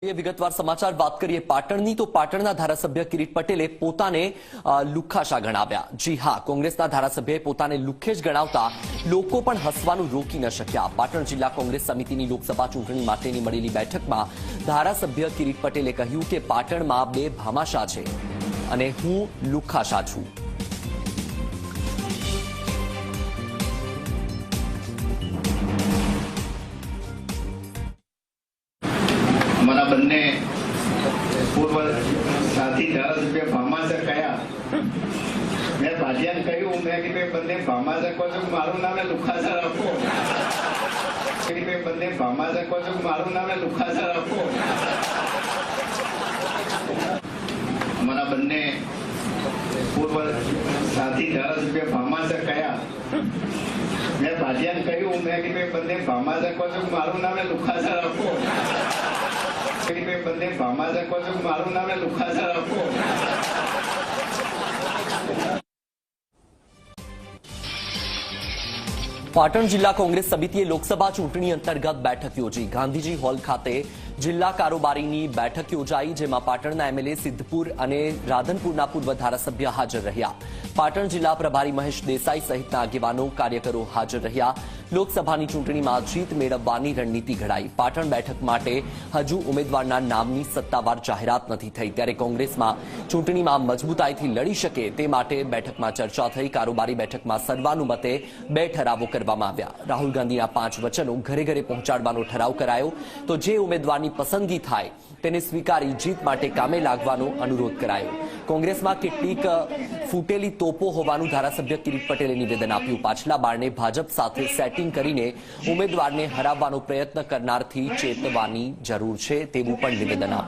વિગતવાર સમાચાર વાત કરીએ પાટણની તો પાટણના ધારાસભ્ય કિરીટ પટેલે પોતાને લુખ્ખાશા ગણાવ્યા। જી હા, કોંગ્રેસના ધારાસભ્યએ પોતાને લુખ્ખેજ ગણાવતા લોકો પણ હસવાનું રોકી ન શક્યા। પાટણ જિલ્લા કોંગ્રેસ સમિતિની લોકસભા ચૂંટણી માટેની મળેલી બેઠકમાં ધારાસભ્ય કિરીટ પટેલે કહ્યું કે પાટણમાં બે ભામાશા છે અને હું લુખ્ખાશા છું। हमारा बनने पूर्व साथी धारासभ्य भामाशा कया मैं भाजियान कहूं मैं कि मैं बंदे भामाशा को जो मारू नाम લુખ્ખાશા રાખો कि मैं बंदे भामाशा को जो मारू नाम લુખ્ખાશા રાખો। हमारा बनने पूर्व साथी धारासभ्य भामाशा कया मैं भाजियान कहूं मैं कि मैं बंदे भामाशा को जो मारू नाम લુખ્ખાશા રાખો मैं बंदे भामाशा को जो मारू नाम લુખ્ખાશા રાખો। પાટણ જિલ્લા કોંગ્રેસ સમિતિએ લોકસભા ચૂંટણી અંતર્ગત બેઠક યોજી। ગાંધીજી હોલ ખાતે જિલ્લા કારોબારીની બેઠક યોજાઈ, જેમાં પાટણના એમએલએ સિદ્ધપુર અને રાધનપુરના પૂર્વ ધારાસભ્ય હાજર રહ્યા। પાટણ જિલ્લા પ્રભારી મહેશ દેસાઈ સહિતના આગેવાનો કાર્યકરો હાજર રહ્યા। લોકસભાની ચૂંટણીમાં જીત મેળવવાની રણનીતિ ઘડાઈ। પાટણ બેઠક માટે હજુ ઉમેદવારના નામની સત્તાવાર જાહેરાત નથી થઈ, ત્યારે કોંગ્રેસમાં ચૂંટણીમાં મજબૂતાઈથી લડી શકે તે માટે બેઠકમાં ચર્ચા થઈ। કારોબારી બેઠકમાં સર્વાનુમતે 2 ઠરાવો કરવામાં આવ્યા। રાહુલ ગાંધીના 5 વચનો ઘરે ઘરે પહોંચાડવાનો ઠરાવ કરાયો, તો જે ઉમેદવારની પસંદગી થાય તેને સ્વીકારી જીત માટે કામે લાગવાનો અનુરોધ કરાયો। કોંગ્રેસમાં કેટલીક ફૂટેલી તોપો હોવાનું ધારાસભ્ય કિરીટ પટેલે નિવેદન આપ્યું। પાછલા બારણે ભાજપ સાથે સેટિંગ કરીને ઉમેદવારને હરાવવાનો પ્રયત્ન કરનારથી ચેતવાની જરૂર છે તેવું પણ નિવેદન આપ્યું।